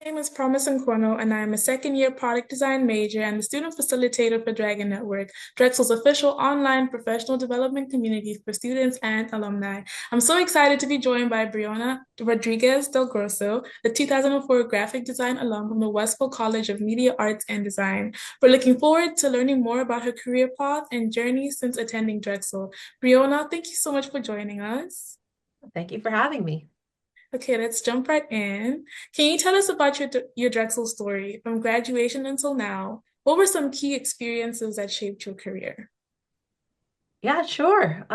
Name is Promise Nkono, and I am a second year product design major and the student facilitator for Dragon Network, Drexel's official online professional development community for students and alumni. I'm so excited to be joined by Breonna Rodriguez-Delgrosso, the 2004 graphic design alum from the Westville College of Media Arts and Design. We're looking forward to learning more about her career path and journey since attending Drexel. Breonna, thank you so much for joining us. Thank you for having me. Okay, let's jump right in. Can you tell us about your Drexel story from graduation until now? What were some key experiences that shaped your career? Yeah, sure.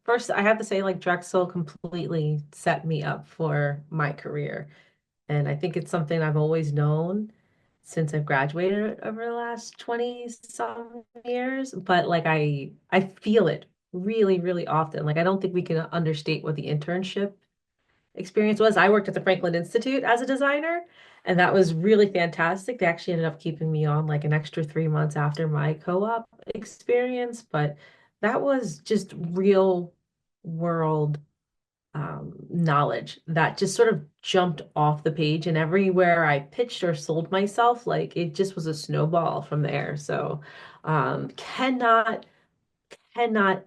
First I have to say like Drexel completely set me up for my career. And I think it's something I've always known since I've graduated over the last 20 some years, but like I feel it really, really often. Like I don't think we can understate what the internship experience was. I worked at the Franklin Institute as a designer, and that was really fantastic. They actually ended up keeping me on like an extra 3 months after my co-op experience, but that was just real world knowledge that just sort of jumped off the page. And everywhere I pitched or sold myself, like it just was a snowball from there. So cannot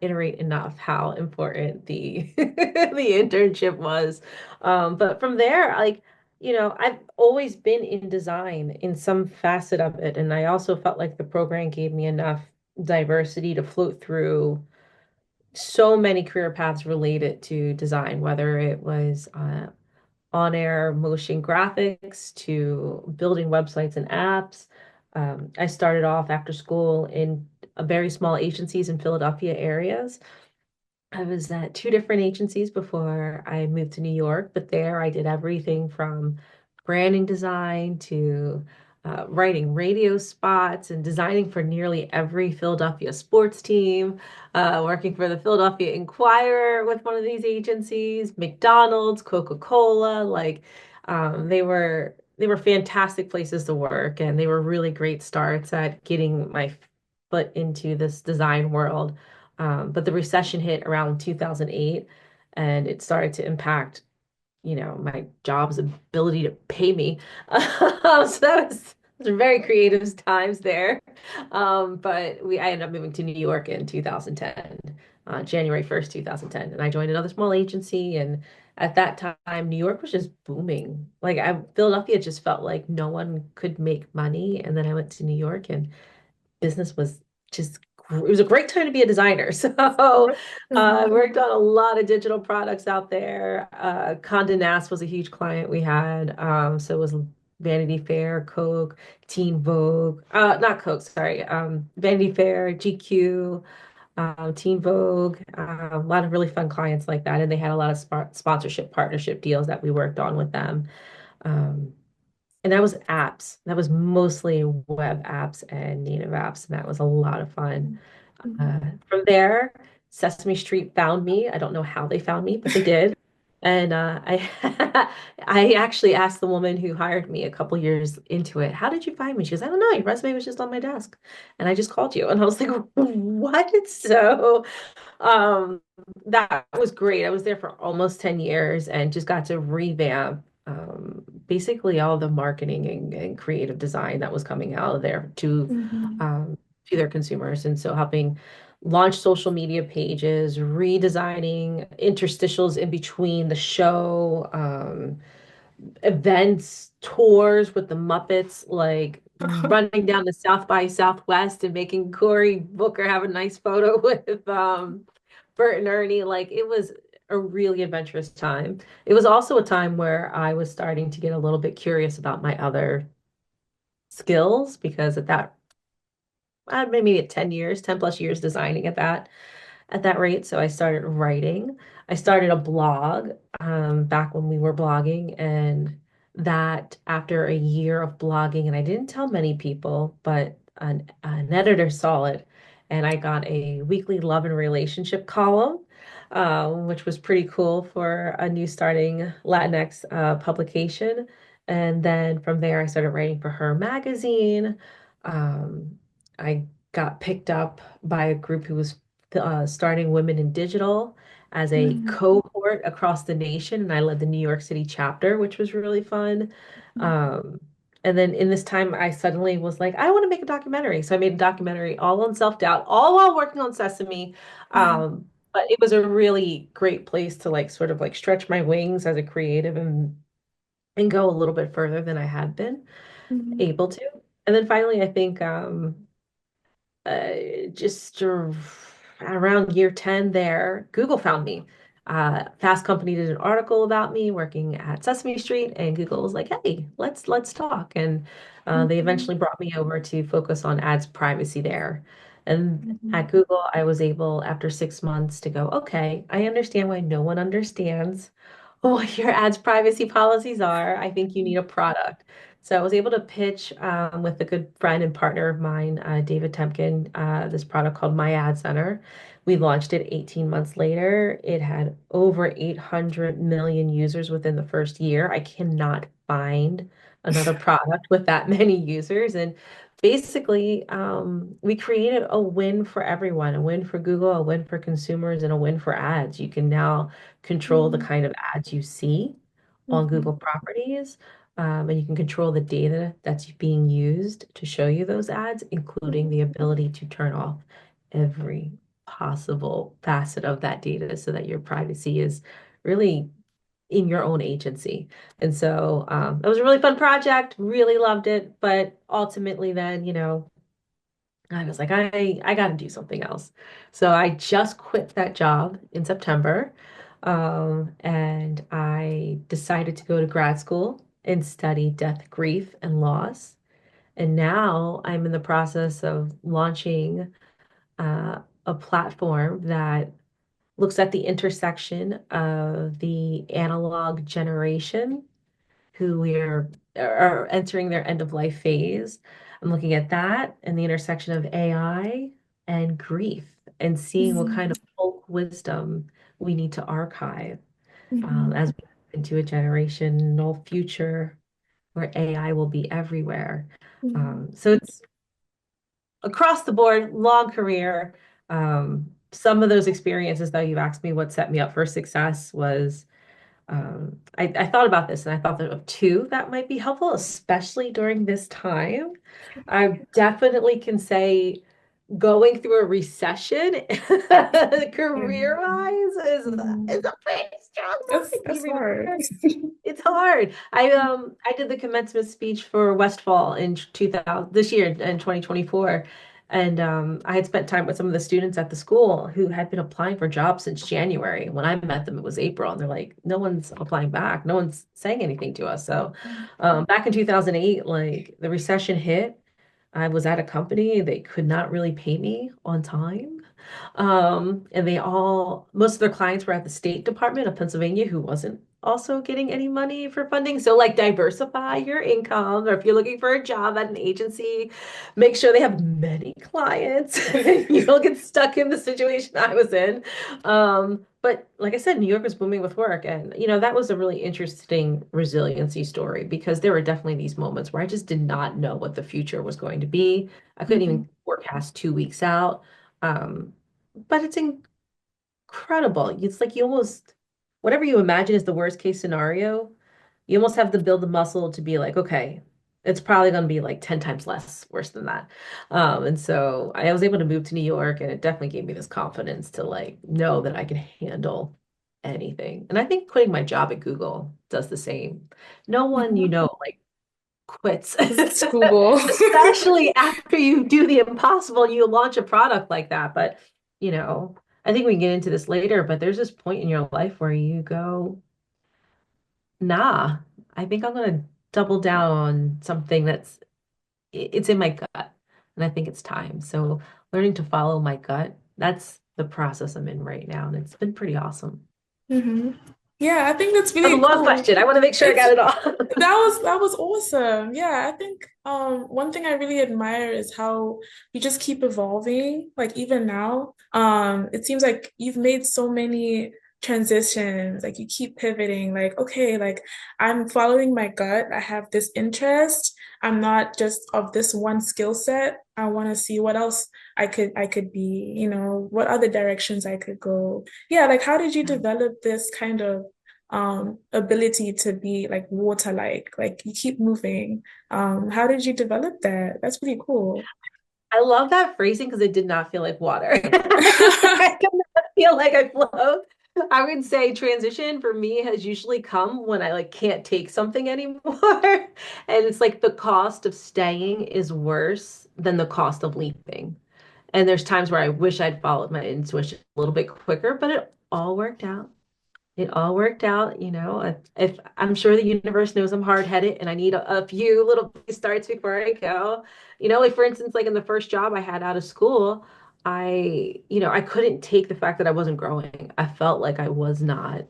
iterate enough how important the the internship was. But from there, I've always been in design in some facet of it, and I also felt like the program gave me enough diversity to float through so many career paths related to design, whether it was on-air motion graphics to building websites and apps. I started off after school in a very small agencies in Philadelphia areas. I was at two different agencies before I moved to New York, but there I did everything from branding design to writing radio spots and designing for nearly every Philadelphia sports team, working for the Philadelphia Inquirer with one of these agencies, McDonald's, Coca-Cola, they were fantastic places to work, and they were really great starts at getting my foot into this design world. But the recession hit around 2008, and it started to impact, my job's ability to pay me. So that was very creative times there. But I ended up moving to New York in 2010, January 1st, 2010, and I joined another small agency. And at that time, New York was just booming. Philadelphia just felt like no one could make money. And then I went to New York, and business was just it was a great time to be a designer. So I Mhm. worked on a lot of digital products out there. Condé Nast was a huge client we had. So it was Vanity Fair, Coke, Teen Vogue, not Coke, sorry, Vanity Fair, GQ, Teen Vogue, a lot of really fun clients like that. And they had a lot of sponsorship partnership deals that we worked on with them. Um, and that was apps. That was mostly web apps and native apps, and that was a lot of fun. From there, Sesame Street found me. I don't know how they found me, but they did. And I I actually asked the woman who hired me a couple years into it, "How did you find me?" She goes, "I don't know. Your resume was just on my desk, and I just called you." And I was like, "What?" So um, that was great. I was there for almost 10 years and just got to revamp basically all the marketing and creative design that was coming out of there Mhm. to their consumers. And so helping launch social media pages, redesigning interstitials in between the show, events, tours with the Muppets, like running down to South by Southwest and making Cory Booker have a nice photo with Bert and Ernie. Like it was a really adventurous time. It was also a time where I was starting to get a little bit curious about my other skills because maybe at 10 years, 10 plus years designing at that rate. So I started writing. I started a blog back when we were blogging, and that after a year of blogging, and I didn't tell many people, but an editor saw it, and I got a weekly love and relationship column, which was pretty cool for a new starting Latinx publication. And then from there, I started writing for her magazine. I got picked up by a group who was starting Women in Digital as a Mhm. cohort cohort across the nation, and I led the New York City chapter, which was really fun. Um, and then in this time, I suddenly was like, I want to make a documentary. So I made a documentary all on self-doubt, all while working on Sesame. Mhm. But it was a really great place to like sort of like stretch my wings as a creative and go a little bit further than I had been Mhm. able to. And then finally, I think uh, just around year 10 there, Google found me. Fast Company did an article about me working at Sesame Street, and Google was like, "Hey, let's talk." And they Mhm. eventually brought me over to focus on ads privacy there. And Mhm. at Google, I was able, after 6 months, to go, "Okay, I understand why no one understands what your ads privacy policies are. I think you need a product." So I was able to pitch with a good friend and partner of mine, David Temkin, this product called My Ad Center. We launched it 18 months later. It had over 800 million users within the first year. I cannot find another product with that many users. And basically, we created a win for everyone, a win for Google, a win for consumers, and a win for ads. You can now control the Mhm. kind of ads you see on Mhm. Google properties. And you can control the data that's being used to show you those ads, including the ability to turn off every possible facet of that data so that your privacy is really in your own agency. And so it was a really fun project, really loved it. But ultimately, then, I was like, I got to do something else. So I just quit that job in September. And I decided to go to grad school and study death, grief, and loss. And now I'm in the process of launching a platform that looks at the intersection of the analog generation who are entering their end of life phase. I'm looking at that and the intersection of AI and grief and seeing what kind Mhm. of folk wisdom we need to archive Mhm. as we move into a generational future where AI will be everywhere. Mhm. So it's across the board, long career. Some of those experiences, though, you've asked me what set me up for success was I thought about this and I thought that of two that might be helpful, especially during this time. I definitely can say going through a recession Mhm. career-wise is Mhm. a pretty strong It's line. You it's hard. remember? It's hard. I did the commencement speech for Westfall in 2000 this year in 2024. And I had spent time with some of the students at the school who had been applying for jobs since January. When I met them, it was April, and they're like, no one's applying back. No one's saying anything to us. So back in 2008, like the recession hit, I was at a company, they could not really pay me on time. And most of their clients were at the State Department of Pennsylvania, who wasn't also getting any money for funding. So, like, diversify your income, or if you're looking for a job at an agency, make sure they have many clients. You don't get stuck in the situation I was in. But like I said, New York was booming with work. And, that was a really interesting resiliency story because there were definitely these moments where I just did not know what the future was going to be. I couldn't Mhm. even forecast 2 weeks out. Um, but it's incredible. It's like whatever you imagine is the worst case scenario, you almost have to build the muscle to be like, okay, it's probably going to be like 10 times less worse than that. And so I was able to move to New York, and it definitely gave me this confidence to like know that I can handle anything. And I think quitting my job at Google does the same. No one, like quits. It's Google. Especially after you do the impossible and you launch a product like that. But, you know, I think we can get into this later, but there's this point in your life where you go, nah, I think I'm gonna double down on something it's in my gut. And I think it's time. So learning to follow my gut, that's the process I'm in right now. And it's been pretty awesome. hmm Yeah, I think that's That was really a long cool. question. I want to make sure I It's got it all. that was awesome. Yeah, I think one thing I really admire is how you just keep evolving. Like even now, it seems like you've made so many transitions, like you keep pivoting, like, okay, like I'm following my gut. I have this interest. I'm not just of this one skill set. I want to see what else I could be, what other directions I could go. Yeah, like how did you develop this kind of ability to be like water like you keep moving? How did you develop that? That's pretty cool. I love that phrasing because it did not feel like water. I did not feel like I float. I would say transition for me has usually come when I like can't take something anymore. And it's like the cost of staying is worse than the cost of leaving. And there's times where I wish I'd followed my intuition a little bit quicker, but it all worked out. It all worked out, you know. If I'm sure the universe knows I'm hard-headed and I need a few little starts before I go. You know, like for instance, like in the first job I had out of school, I couldn't take the fact that I wasn't growing. I felt like I was not.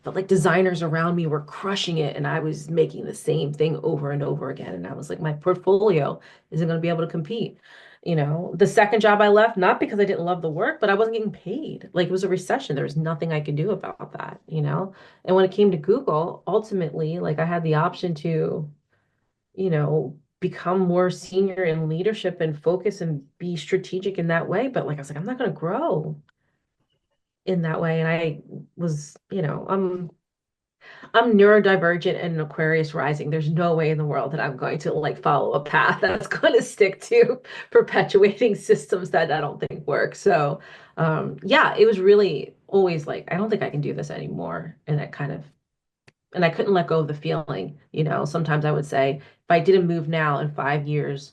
Felt like designers around me were crushing it and I was making the same thing over and over again. And I was like, my portfolio isn't going to be able to compete. You know, the second job I left, not because I didn't love the work, but I wasn't getting paid. Like it was a recession. There was nothing I could do about that, you know? And when it came to Google, ultimately, like I had the option to, become more senior in leadership and focus and be strategic in that way. But like I was like, I'm not going to grow in that way. And I was, I'm neurodivergent and an Aquarius rising. There's no way in the world that I'm going to like follow a path that's going to stick to perpetuating systems that I don't think work. So, yeah, it was really always like, I don't think I can do this anymore. And I couldn't let go of the feeling. Sometimes I would say, if I didn't move now in 5 years,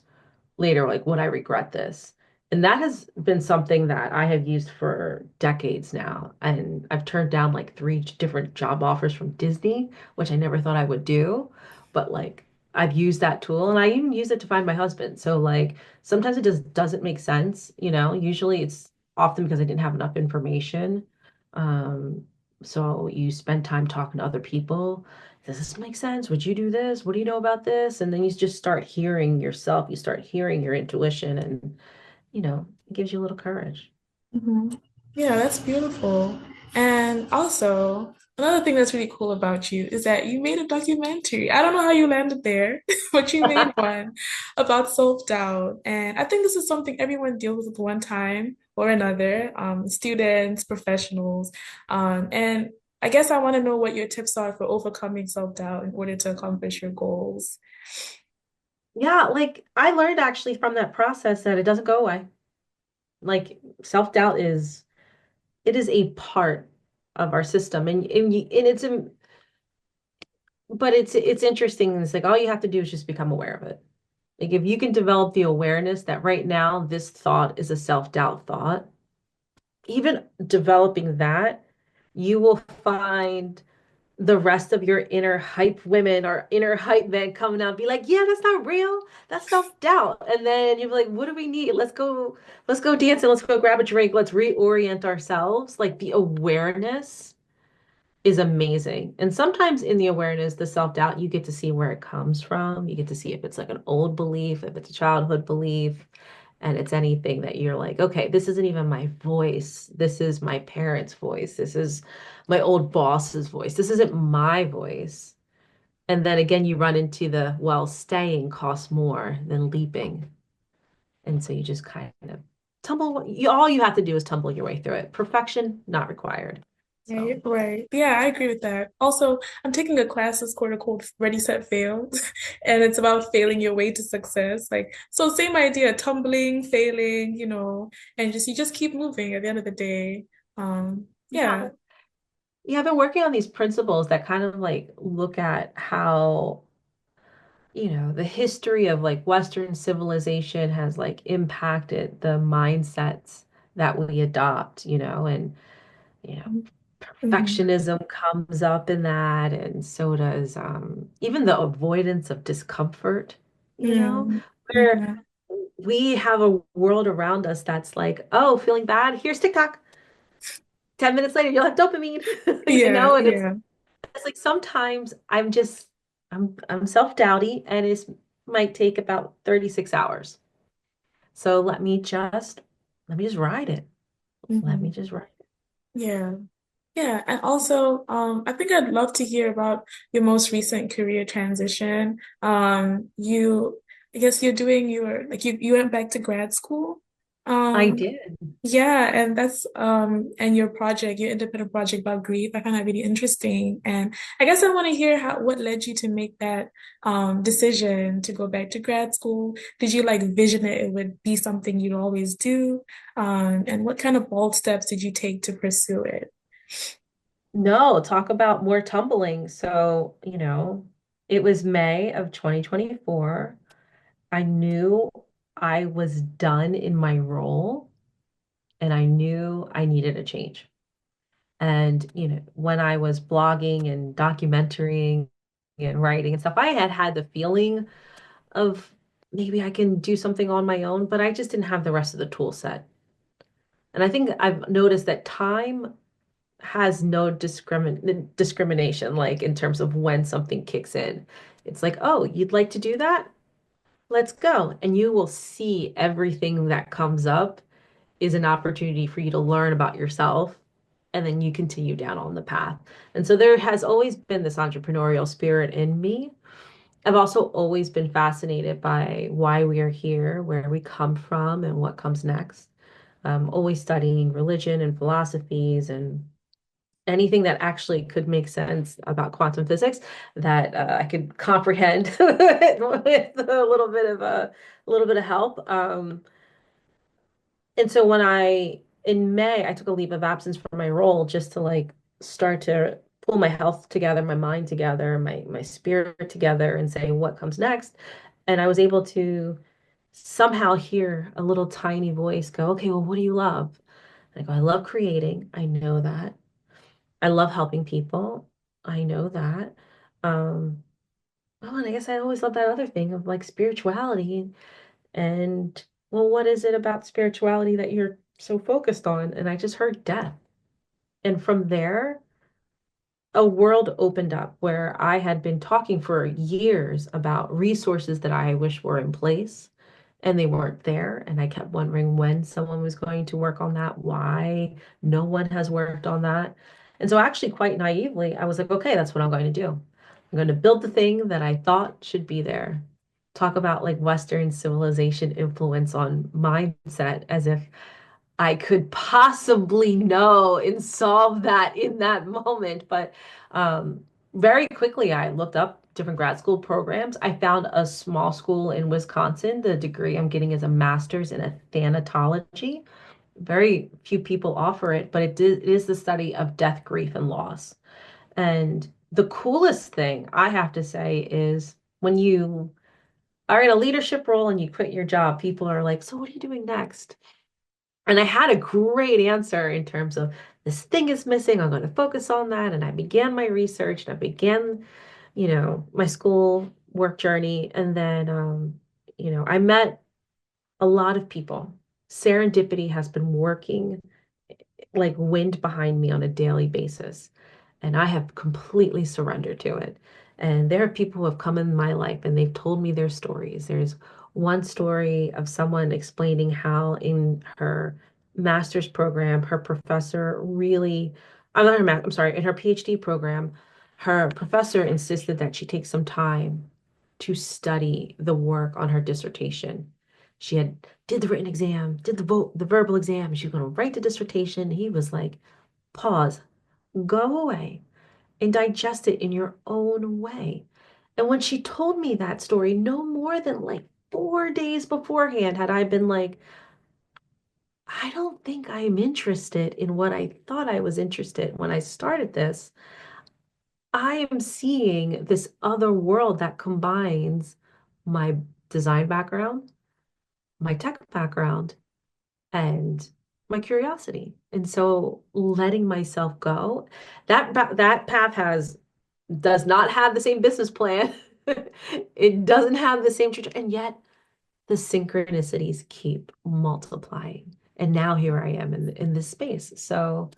later, like, would I regret this? And that has been something that I have used for decades now. And I've turned down like three different job offers from Disney, which I never thought I would do. But like, I've used that tool and I even use it to find my husband. So like, sometimes it just doesn't make sense, you know? Usually it's often because I didn't have enough information. Um, so you spend time talking to other people. Does this make sense? Would you do this? What do you know about this? And then you just start hearing yourself, you start hearing your intuition, and it gives you a little courage. Mhm. Yeah, that's beautiful. And also, another thing that's really cool about you is that you made a documentary. I don't know how you landed there, but you made one about self-doubt. And I think this is something everyone deals with one time or another, students, professionals. And I guess I want to know what your tips are for overcoming self-doubt in order to accomplish your goals. Yeah, like I learned actually from that process that it doesn't go away. Like self-doubt it is a part of our system and but it's interesting. It's like all you have to do is just become aware of it. Like if you can develop the awareness that right now this thought is a self-doubt thought, even developing that, you will find the rest of your inner hype women or inner hype men coming out and be like, yeah, that's not real. That's self-doubt. And then you're like, what do we need? Let's go dance and let's go grab a drink. Let's reorient ourselves. Like the awareness is amazing. And sometimes in the awareness, the self-doubt, you get to see where it comes from. You get to see if it's like an old belief, if it's a childhood belief, and it's anything that you're like, okay, this isn't even my voice. This is my parents' voice. This is my old boss's voice. This isn't my voice. And then again, you run into well, staying costs more than leaping. And so you just kind of all you have to do is tumble your way through it. Perfection, not required. Yeah, you're So. right. Yeah, I agree with that. Also, I'm taking a class this quarter called Ready, Set, Fail, and it's about failing your way to success. Like, so same idea, tumbling, failing, and just you just keep moving at the end of the day. Yeah. Yeah. Yeah, I've been working on these principles that kind of like look at how, the history of like Western civilization has like impacted the mindsets that we adopt, and, you know, Mhm. perfectionism comes up in that, and so does even the avoidance of discomfort, Mm. where Yeah. we have a world around us that's like, oh, feeling bad, here's TikTok. 10 minutes later, you'll have dopamine, Yeah, and yeah. it's like sometimes I'm self-doubty and it might take about 36 hours. So let me just ride it. Let me Hmm. just ride it. Yeah. Yeah, and also, I think I'd love to hear about your most recent career transition. I guess you're doing you went back to grad school. I Um, did. yeah, and and your project, your independent project about grief, I find that really interesting. And I guess I want to hear what led you to make that decision to go back to grad school. Did you like vision it would be something you'd always do? And what kind of bold steps did you take to pursue it? No, talk about more tumbling. So, it was May of 2024. I knew I was done in my role and I knew I needed a change. And, when I was blogging and documenting and writing and stuff, I had had the feeling of maybe I can do something on my own, but I just didn't have the rest of the tool set. And I think I've noticed that time has no discrimination, like in terms of when something kicks in. It's like, oh, you'd like to do that? Let's go. And you will see everything that comes up is an opportunity for you to learn about yourself. And then you continue down on the path. And so there has always been this entrepreneurial spirit in me. I've also always been fascinated by why we are here, where we come from, and what comes next. Always studying religion and philosophies and anything that actually could make sense about quantum physics that I could comprehend with a little bit of help. And so in May, I took a leave of absence from my role just to like start to pull my health together, my mind together, my spirit together, and say what comes next. And I was able to somehow hear a little tiny voice go, okay, well, what do you love? And I go, I love creating. I know that. I love helping people. I know that. Um, oh, and I guess I always love that other thing of like spirituality. And well, what is it about spirituality that you're so focused on? And I just heard death. And from there, a world opened up where I had been talking for years about resources that I wish were in place and they weren't there. And I kept wondering when someone was going to work on that, why no one has worked on that. And so, actually, quite naively, I was like, okay, that's what I'm going to do. I'm going to build the thing that I thought should be there. Talk about like Western civilization influence on mindset as if I could possibly know and solve that in that moment. But um, very quickly, I looked up different grad school programs. I found a small school in Wisconsin. The degree I'm getting is a master's in thanatology. Very few people offer it, but it is the study of death, grief, and loss. And the coolest thing I have to say is when you are in a leadership role and you quit your job, people are like, so what are you doing next? And I had a great answer in terms of this thing is missing. I'm going to focus on that. And I began my research and I began, my school work journey. And then, I met a lot of people. Serendipity has been working like wind behind me on a daily basis. And I have completely surrendered to it. And there are people who have come in my life and they've told me their stories. There's one story of someone explaining how in her master's program, her professor really, I'm not her, I'm sorry, in her PhD program, her professor insisted that she take some time to study the work on her dissertation. She had did the written exam, did the verbal exam, and she was going to write the dissertation. He was like, pause, go away and digest it in your own way. And when she told me that story, no more than like 4 days beforehand, had I been like, I don't think I'm interested in what I thought I was interested when I started this. I am seeing this other world that combines my design background, my tech background, and my curiosity. And so letting myself go, that path has does not have the same business plan. It doesn't have the same trajectory, and yet the synchronicities keep multiplying. And now here I am in this space. So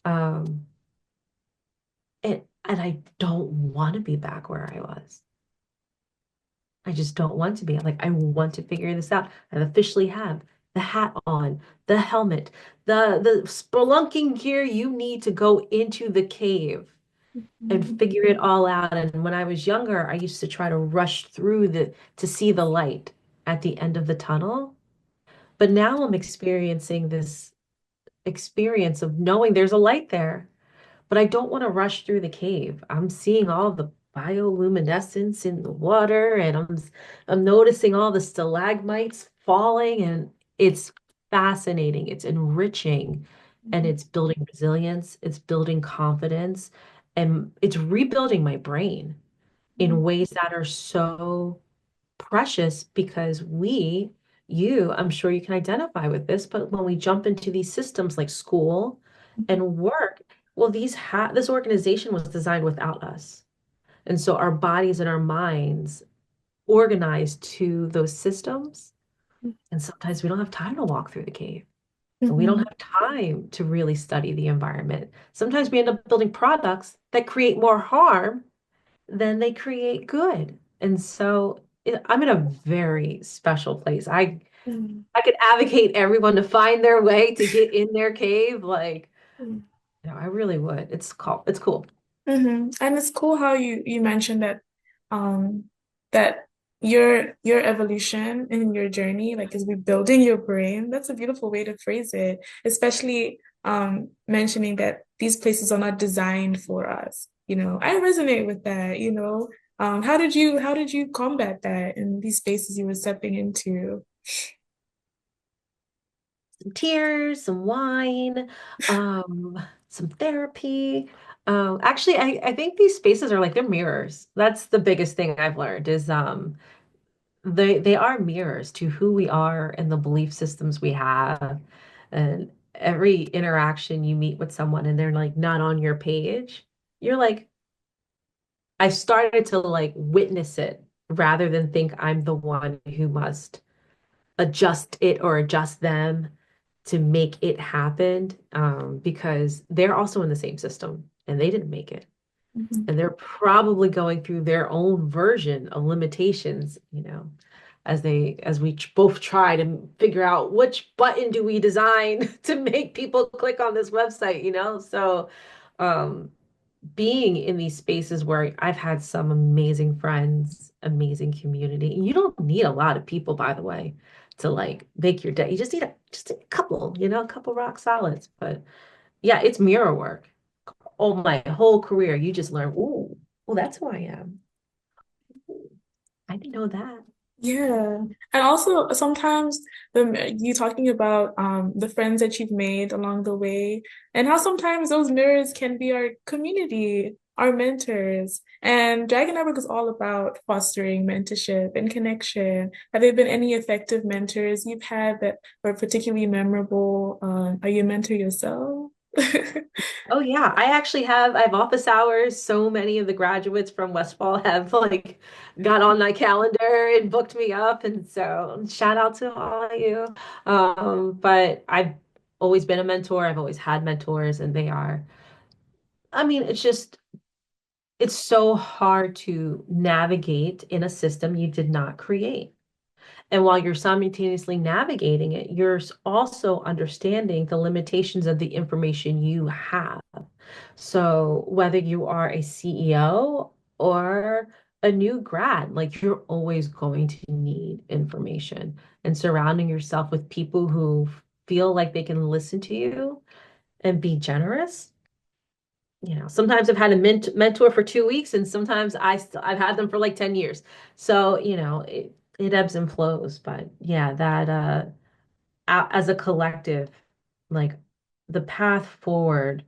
um and I don't want to be back where I was. I just don't want to be. Like I want to figure this out. I officially have the hat on, the helmet, the spelunking gear you need to go into the cave and Mhm. figure it all out. And when I was younger, I used to try to rush through the to see the light at the end of the tunnel. But now I'm experiencing this experience of knowing there's a light there, but I don't want to rush through the cave. I'm seeing all the bioluminescence in the water, and I'm noticing all the stalagmites falling, and it's fascinating. It's enriching, and Mhm. it's building resilience, it's building confidence, and it's rebuilding my brain in ways that are so precious because I'm sure you can identify with this, but when we jump into these systems like school and work, well, this organization was designed without us. And so our bodies and our minds organized to those systems. And sometimes we don't have time to walk through the cave. And we don't Mhm. have time to really study the environment. Sometimes we end up building products that create more harm than they create good. And so I'm in a very special place. Mhm. I could advocate everyone to find their way to get in their cave. Like, Mhm. I really would. It's cool. And it's cool how you mentioned that um that your evolution and your journey like is rebuilding your brain. That's a beautiful way to phrase it, especially mentioning that these places are not designed for us. I resonate with that, how did you combat that in these spaces you were stepping into? Some tears, some wine, some therapy. Actually, I think these spaces are like they're mirrors. That's the biggest thing I've learned is they are mirrors to who we are and the belief systems we have. And every interaction you meet with someone and they're like not on your page, you're like, I started to like witness it rather than think I'm the one who must adjust it or adjust them to make it happen. Because they're also in the same system and they didn't make it. Mhm. And they're probably going through their own version of limitations, as we both try to figure out which button do we design to make people click on this website. So um being in these spaces where I've had some amazing friends, amazing community. And you don't need a lot of people, by the way, to like make your day. You just need a couple, a couple rock solids. But yeah, it's mirror work. Oh, my whole career, you just learn, ooh, well, that's who I am. Ooh, I didn't know that. Yeah. And also sometimes you talking about the friends that you've made along the way and how sometimes those mirrors can be our community, our mentors. And Dragon Network is all about fostering mentorship and connection. Have there been any effective mentors you've had that were particularly memorable? Are you a mentor yourself? Oh yeah, I have office hours. So many of the graduates from Westfall have like got on my calendar and booked me up. And so shout out to all of you. But I've always been a mentor. I've always had mentors and I mean, it's so hard to navigate in a system you did not create. And while you're simultaneously navigating it, you're also understanding the limitations of the information you have. So whether you are a CEO or a new grad, like you're always going to need information and surrounding yourself with people who feel like they can listen to you and be generous. Sometimes I've had a mentor for 2 weeks and sometimes I've had them for like 10 years. So, it ebbs and flows, but yeah, that as a collective, like the path forward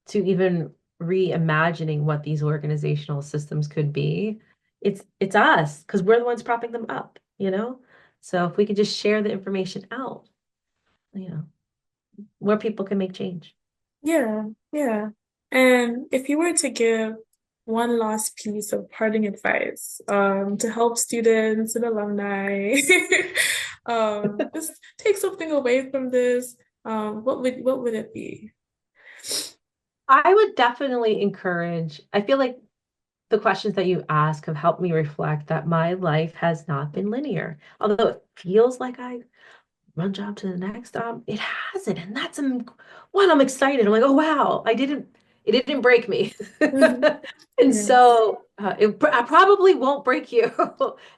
to even reimagining what these organizational systems could be, it's us because we're the ones propping them up. So if we could just share the information out, you know, more people can make change. Yeah, yeah. And if you were to give one last piece of parting advice, to help students and alumni, just take something away from this, what would it be? I would definitely encourage, I feel like the questions that you ask have helped me reflect that my life has not been linear. Although it feels like one job to the next. It hasn't, and that's one, I'm excited. I'm like, oh wow, it didn't break me. Mhm. And Yes. so I probably won't break you.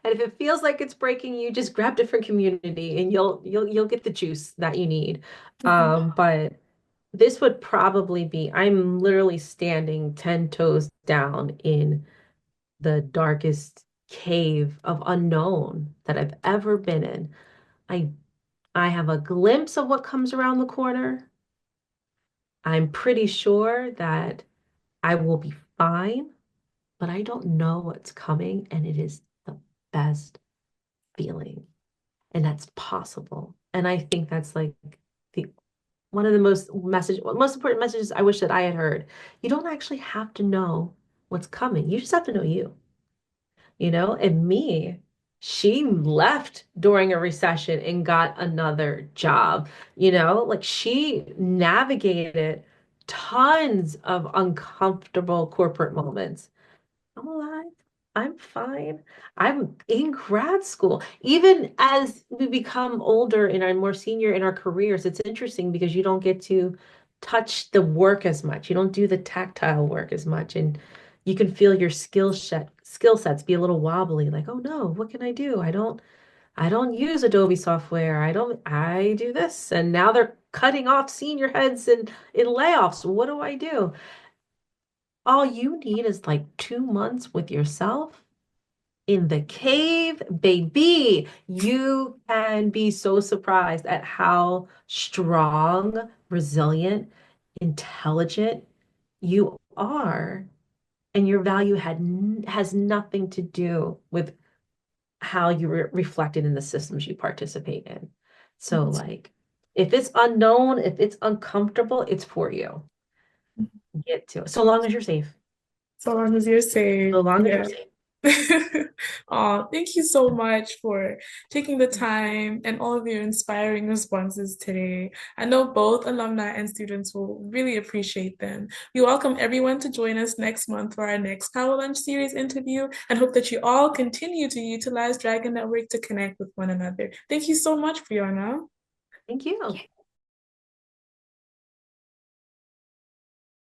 And if it feels like it's breaking you, just grab different community and you'll get the juice that you need. Mhm. But this would probably be, I'm literally standing 10 toes down in the darkest cave of unknown that I've ever been in. I I have a glimpse of what comes around the corner. I'm pretty sure that I will be fine, but I don't know what's coming, and it is the best feeling. And that's possible. And I think that's like the one of the most important messages I wish that I had heard. You don't actually have to know what's coming. You just have to know you. And me, she left during a recession and got another job, like she navigated tons of uncomfortable corporate moments. I'm alive. I'm fine. I'm in grad school. Even as we become older and are more senior in our careers, it's interesting because you don't get to touch the work as much. You don't do the tactile work as much. And you can feel your skill sets be a little wobbly, like, oh no, what can I do? I don't use Adobe software. I do this. And now they're cutting off senior heads in layoffs. What do I do? All you need is like 2 months with yourself in the cave, baby. You can be so surprised at how strong, resilient, intelligent you are. And your value has nothing to do with how you reflected in the systems you participate in. So, like, if it's unknown, if it's uncomfortable, it's for you. Get to it. So long as you're safe. So long as you're So safe. long as you're Yeah. safe. Oh, thank you so much for taking the time and all of your inspiring responses today. I know both alumni and students will really appreciate them. We welcome everyone to join us next month for our next Power Lunch series interview and hope that you all continue to utilize Dragon Network to connect with one another. Thank you so much, Brianna. Thank you.